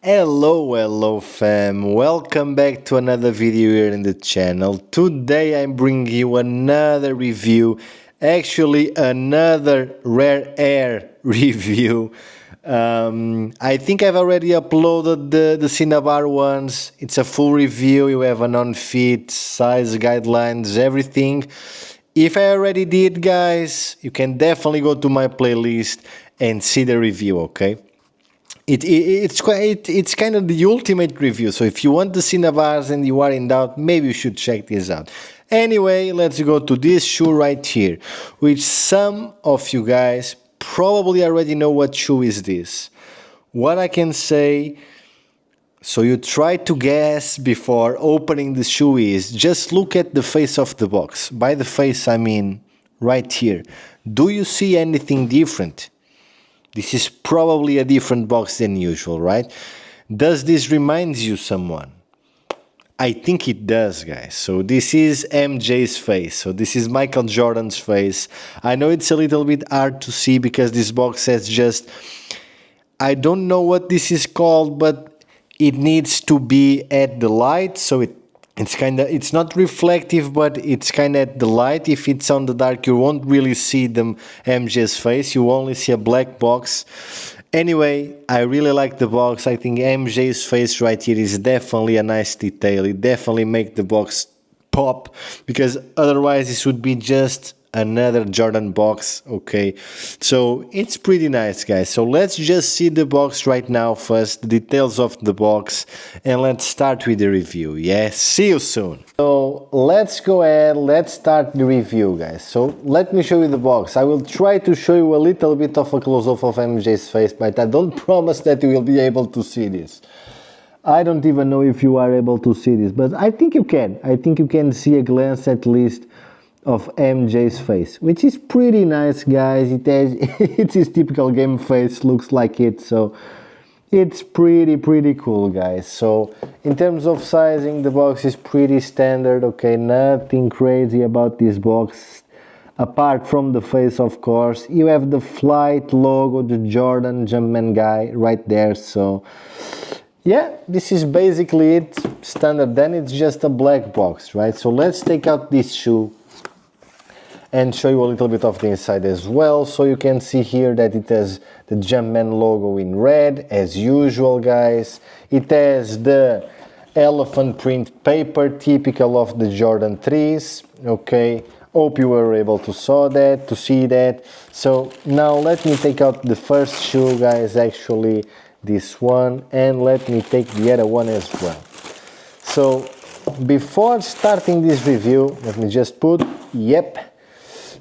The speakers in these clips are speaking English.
Hello fam, welcome back to another video here in the channel. Today I'm bringing you another review, actually another rare air review. I think I've already uploaded the Cinnabar ones. It's a full review, you have a non-fit, size guidelines, everything. If I already did, guys, you can definitely go to my playlist and see the review, okay? It's kind of the ultimate review. So if you want the Cinnabars and you are in doubt, maybe you should check this out. Anyway, let's go to this shoe right here, which some of you guys probably already know what shoe is this. What I can say, so you try to guess before opening the shoe is just look at the face of the box. By the face, I mean right here. Do you see anything different? This is probably a different box than usual, right? Does this remind you someone? I think it does, guys. So this is MJ's face. So this is Michael Jordan's face. I know it's a little bit hard to see because this box has just... I don't know what this is called, but it needs to be at the light. So it's not reflective, but it's kind of at the light. If it's on the dark, you won't really see the MJ's face. You only see a black box. Anyway, I really like the box. I think MJ's face right here is definitely a nice detail. It definitely makes the box pop, because otherwise this would be just another Jordan box. Okay, so it's pretty nice, guys. So let's just see the box right now first, the details of the box, and let's start with the review. Yeah, see you soon. So let's go ahead, let's start the review, guys. So let me show you the box. I will try to show you a little bit of a close-up of MJ's face, but I don't promise that you will be able to see this. I don't even know if you are able to see this, but I think you can. I think you can see a glance at least of MJ's face, which is pretty nice, guys. It has it's his typical game face, looks like it, so it's pretty cool, guys. So in terms of sizing, the box is pretty standard, okay? Nothing crazy about this box apart from the face, of course. You have the Flight logo, the Jordan Jumpman guy right there. So yeah, this is basically it, standard. Then it's just a black box, right? So let's take out this shoe and show you a little bit of the inside as well. So you can see here that it has the Jumpman logo in red, as usual, guys. It has the elephant print paper, typical of the Jordan 3s, okay? Hope you were able to see that. So now let me take out the first shoe, guys, actually this one, and let me take the other one as well. So before starting this review, let me just put,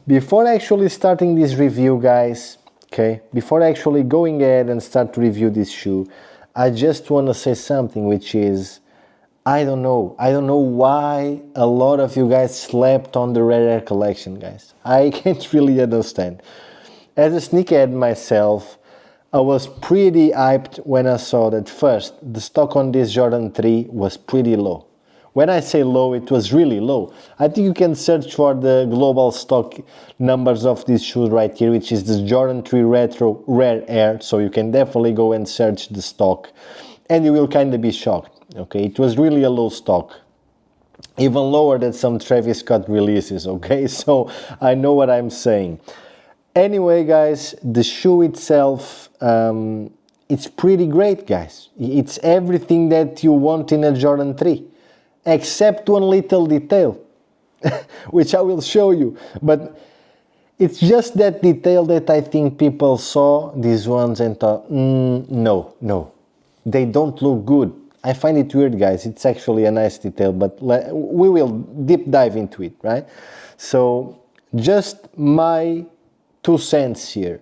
before actually starting this review, guys, okay, before actually going ahead and start to review this shoe, I just want to say something, which is, I don't know why a lot of you guys slept on the Rare Air collection, guys. I can't really understand. As a sneakerhead myself, I was pretty hyped when I saw that first, the stock on this Jordan 3 was pretty low. When I say low, it was really low. I think you can search for the global stock numbers of this shoe right here, which is the Jordan 3 Retro Rare Air. So you can definitely go and search the stock and you will kind of be shocked. Okay, it was really a low stock. Even lower than some Travis Scott releases, okay? So I know what I'm saying. Anyway, guys, the shoe itself, it's pretty great, guys. It's everything that you want in a Jordan 3. Except one little detail, which I will show you. But it's just that detail that I think people saw these ones and thought, no, they don't look good. I find it weird, guys. It's actually a nice detail, but we will deep dive into it, right? So just my 2 cents here.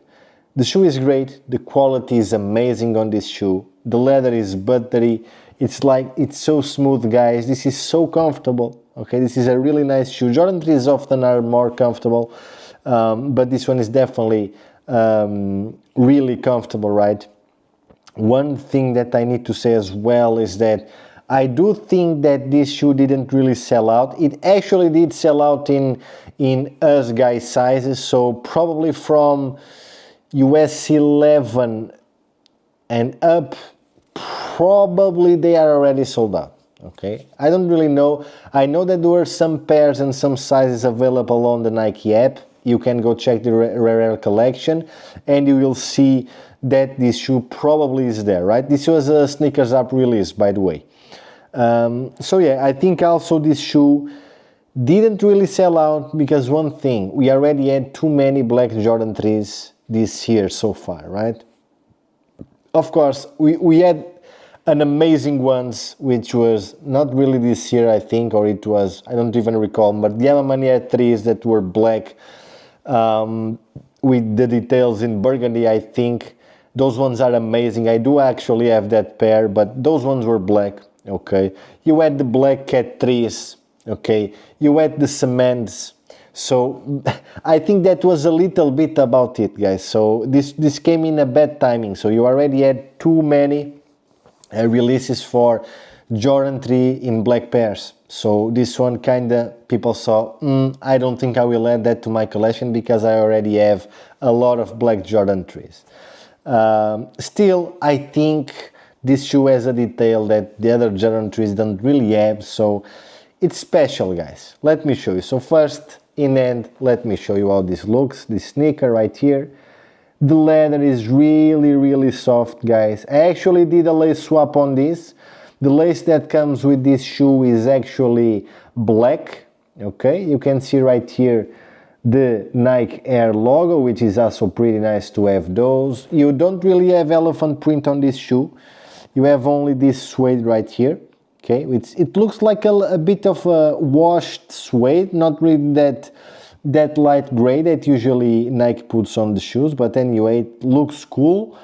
The shoe is great. The quality is amazing on this shoe. The leather is buttery. It's so smooth, guys. This is so comfortable. Okay, this is a really nice shoe. Jordan 3s often are more comfortable, but this one is definitely really comfortable, right? One thing that I need to say as well is that I do think that this shoe didn't really sell out. It actually did sell out in us guys sizes, so probably from US 11 and up, probably they are already sold out. Okay, I don't really know. I know that there were some pairs and some sizes available on the Nike app. You can go check the rare collection and you will see that this shoe probably is there, right? This was a Sneakers app release, by the way. So yeah, I think also this shoe didn't really sell out because one thing, we already had too many black Jordan 3s this year so far, right? Of course, we had an amazing ones, which was not really this year, I think, or it was, I don't even recall, but the Yamamania 3s that were black with the details in burgundy, I think. Those ones are amazing. I do actually have that pair, but those ones were black, okay? You had the black Cat 3s, okay? You had the cements. So I think that was a little bit about it, guys. So this came in a bad timing. So you already had too many releases for Jordan 3 in black pairs. So this one kinda people saw, I don't think I will add that to my collection because I already have a lot of black Jordan 3s. Still, I think this shoe has a detail that the other Jordan 3s don't really have, so it's special, guys. Let me show you. So first, in end, let me show you how this looks. This sneaker right here. The leather is really soft, guys. I actually did a lace swap on this. The lace that comes with this shoe is actually black, okay? You can see right here the Nike Air logo, which is also pretty nice to have those. You don't really have elephant print on this shoe. You have only this suede right here, okay? It looks like a bit of a washed suede, not really that light gray that usually Nike puts on the shoes, but anyway, it looks cool.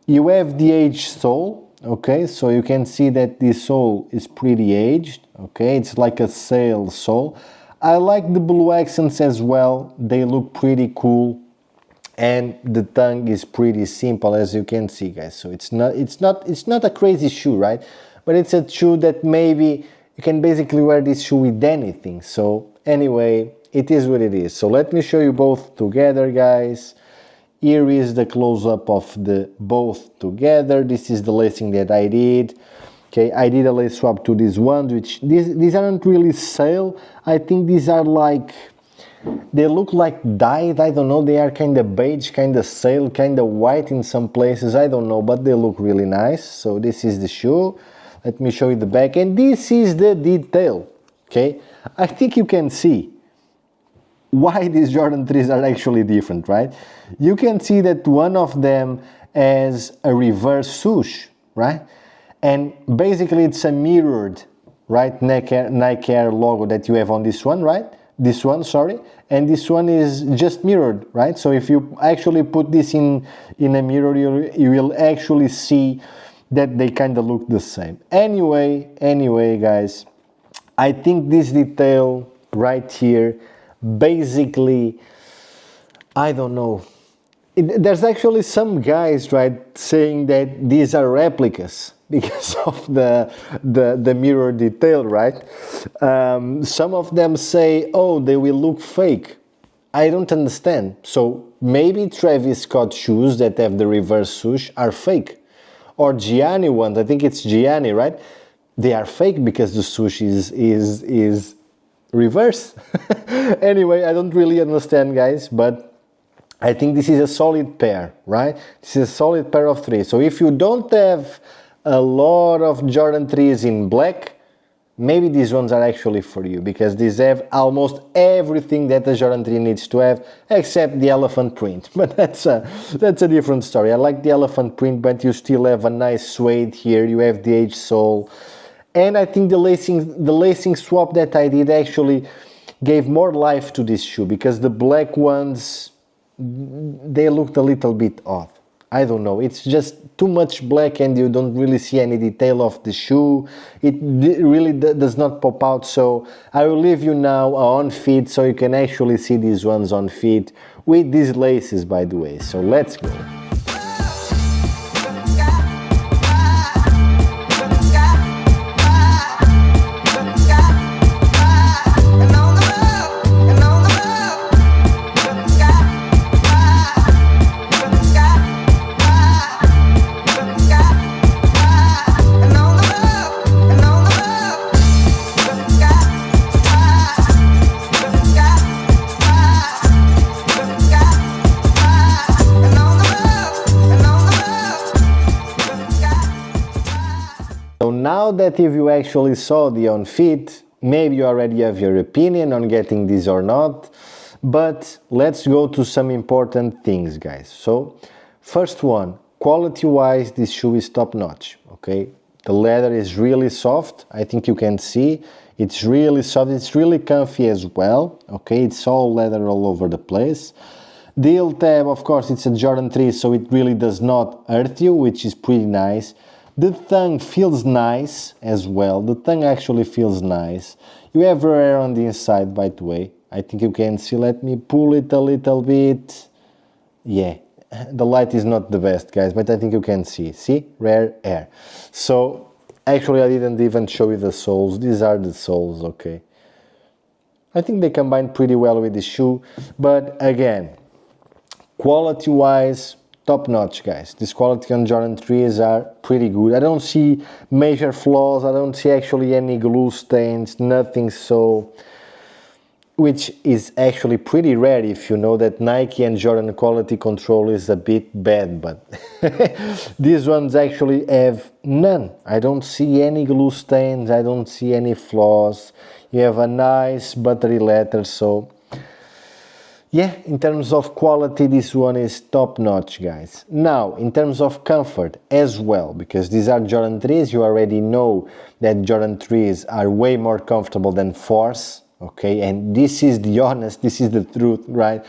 You have the aged sole, okay, so you can see that this sole is pretty aged, okay, it's like a sail sole. I like the blue accents as well, they look pretty cool, and the tongue is pretty simple, as you can see, guys. So it's not a crazy shoe, right? But it's a shoe that maybe you can basically wear this shoe with anything. So anyway, it is what it is. So let me show you both together, guys. Here is the close-up of the both together. This is the lacing that I did. Okay, I did a lace swap to these ones, which these aren't really sail. I think these are like, they look like dyed. I don't know, they are kind of beige, kind of sail, kind of white in some places. I don't know, but they look really nice. So this is the shoe. Let me show you the back, and this is the detail. Okay, I think you can see why these Jordan 3s are actually different, right? You can see that one of them has a reverse swoosh, right? And basically it's a mirrored, right, Nike Air logo that you have on this one, right? This one, sorry. And this one is just mirrored, right? So if you actually put this in a mirror, you will actually see that they kind of look the same. Anyway, guys, I think this detail right here, basically, I don't know. There's actually some guys, right, saying that these are replicas because of the mirror detail, right? Some of them say, oh, they will look fake. I don't understand. So maybe Travis Scott shoes that have the reverse swoosh are fake. Or Gianni ones, I think it's Gianni, right? They are fake because the swoosh is reverse. Anyway, I don't really understand, guys, but I think this is a solid pair, right? This is a solid pair of 3. So if you don't have a lot of Jordan 3s in black, maybe these ones are actually for you, because these have almost everything that a Jordan 3 needs to have, except the elephant print. But that's a different story. I like the elephant print, but you still have a nice suede here. You have the aged sole. And I think the lacing swap that I did actually gave more life to this shoe, because the black ones, they looked a little bit odd. I don't know, it's just too much black and you don't really see any detail of the shoe. It really does not pop out. So I will leave you now on feet so you can actually see these ones on feet with these laces, by the way. So let's go. So now that if you actually saw the on fit, maybe you already have your opinion on getting this or not, but let's go to some important things, guys. So first one, quality wise, this shoe is top notch, okay? The leather is really soft, I think you can see. It's really soft, it's really comfy as well, okay? It's all leather all over the place. The heel tab, of course, it's a Jordan 3, so it really does not hurt you, which is pretty nice. The tongue feels nice as well. The tongue actually feels nice. You have rare air on the inside, by the way. I think you can see. Let me pull it a little bit. Yeah, the light is not the best, guys, but I think you can see. See? Rare air. So, actually, I didn't even show you the soles. These are the soles, okay? I think they combine pretty well with the shoe, but again, quality-wise, top-notch, guys. This quality on Jordan 3s are pretty good. I don't see major flaws. I don't see actually any glue stains, nothing so... Which is actually pretty rare if you know that Nike and Jordan quality control is a bit bad, but these ones actually have none. I don't see any glue stains. I don't see any flaws. You have a nice buttery leather, so... Yeah, in terms of quality, this one is top-notch, guys. Now, in terms of comfort as well, because these are Jordan 3s, you already know that Jordan 3s are way more comfortable than 4s, okay? And this is the honest, this is the truth, right?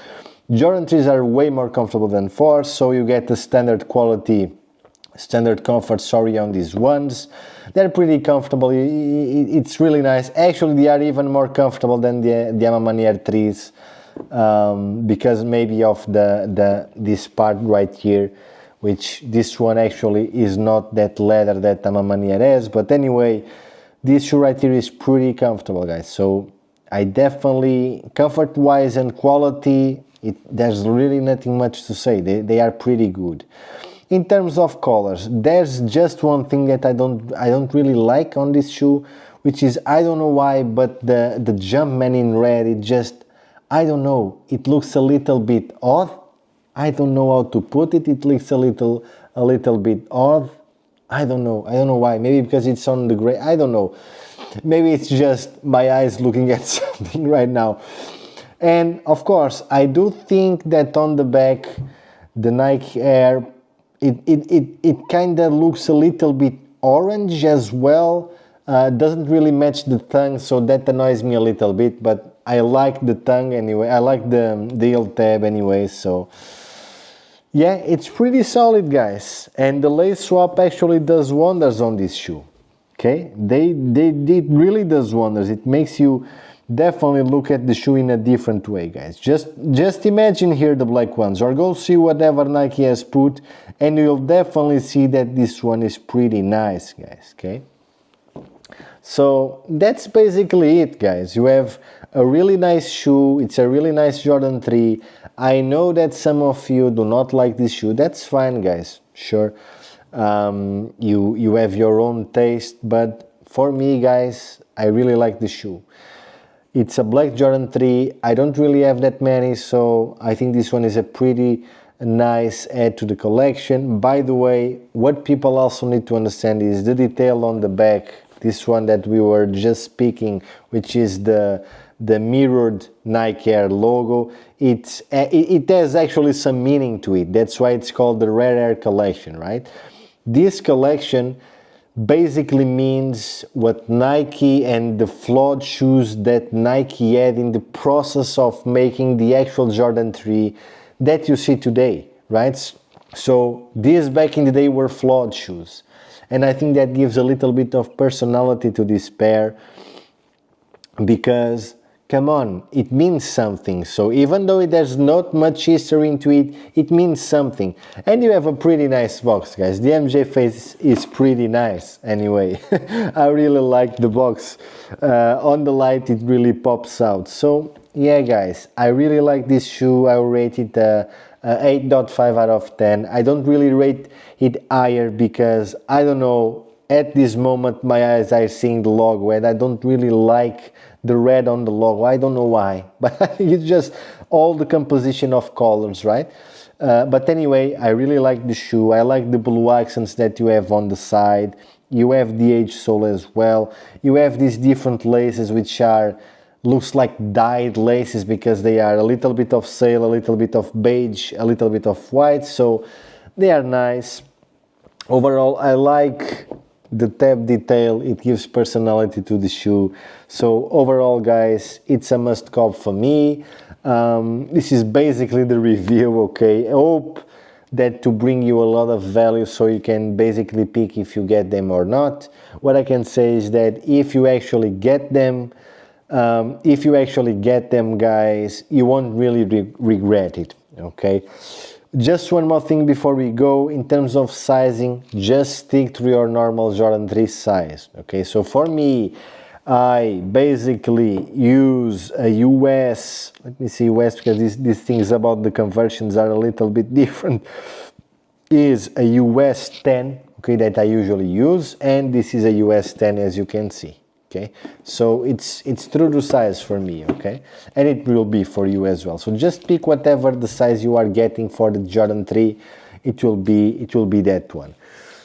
Jordan 3s are way more comfortable than 4s, so you get the standard quality, standard comfort, sorry, on these ones. They're pretty comfortable, it's really nice. Actually, they are even more comfortable than the Amamanier 3s. Because maybe of this part right here, which this one actually is not that leather that Amamanier has, but anyway, this shoe right here is pretty comfortable, guys. So I definitely, comfort wise and quality, there's really nothing much to say. They are pretty good. In terms of colors, there's just one thing that I don't really like on this shoe, which is, I don't know why, but the Jumpman in red, it just, I don't know, it looks a little bit odd. I don't know how to put it. It looks a little bit odd. I don't know why. Maybe because it's on the gray. I don't know. Maybe it's just my eyes looking at something right now. And of course, I do think that on the back, the Nike Air, it kind of looks a little bit orange as well. Doesn't really match the tongue, so that annoys me a little bit, but I like the tongue anyway. I like the heel tab anyway, so yeah, it's pretty solid, guys. And the lace swap actually does wonders on this shoe. Okay, it really does wonders. It makes you definitely look at the shoe in a different way, guys. Just imagine here the black ones, or go see whatever Nike has put, and you'll definitely see that this one is pretty nice, guys. Okay. So that's basically it, guys. You have a really nice shoe. It's a really nice Jordan 3. I know that some of you do not like this shoe. That's fine, guys. Sure. You have your own taste, but for me, guys, I really like the shoe. It's a black Jordan 3. I don't really have that many, so I think this one is a pretty nice add to the collection. By the way, what people also need to understand is the detail on the back. This one that we were just speaking, which is the mirrored Nike Air logo, it has actually some meaning to it. That's why it's called the Rare Air collection, right? This collection basically means what Nike and the flawed shoes that Nike had in the process of making the actual Jordan 3 that you see today, right? So these back in the day were flawed shoes. And I think that gives a little bit of personality to this pair, because, come on, it means something. So even though there's not much history into it, it means something. And you have a pretty nice box, guys. The MJ face is pretty nice anyway. I really like the box. On the light, it really pops out. So yeah, guys, I really like this shoe. I will rate it 8.5 out of 10. I don't really rate it higher because, I don't know, at this moment my eyes are seeing the logo and I don't really like the red on the logo. I don't know why, but I think it's just all the composition of colors, right? But anyway, I really like the shoe. I like the blue accents that you have on the side. You have the H sole as well. You have these different laces which are looks like dyed laces because they are a little bit of sail, a little bit of beige, a little bit of white, so they are nice. Overall, I like the tab detail, it gives personality to the shoe. So overall, guys, it's a must cop for me. This is basically the review, okay? I hope that to bring you a lot of value so you can basically pick if you get them or not. What I can say is that if you actually get them, guys, you won't really regret it, okay? Just one more thing before we go, in terms of sizing, just stick to your normal Jordan 3 size, okay? So for me, I basically use a US, let me see US, because these things about the conversions are a little bit different, is a US 10, okay, that I usually use, and this is a US 10 as you can see. Okay, so it's true to size for me, okay, and it will be for you as well. So just pick whatever the size you are getting for the Jordan 3. It will be that one.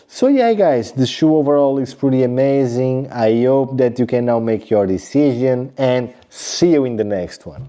So yeah, guys, the shoe overall is pretty amazing. I hope that you can now make your decision, and see you in the next one.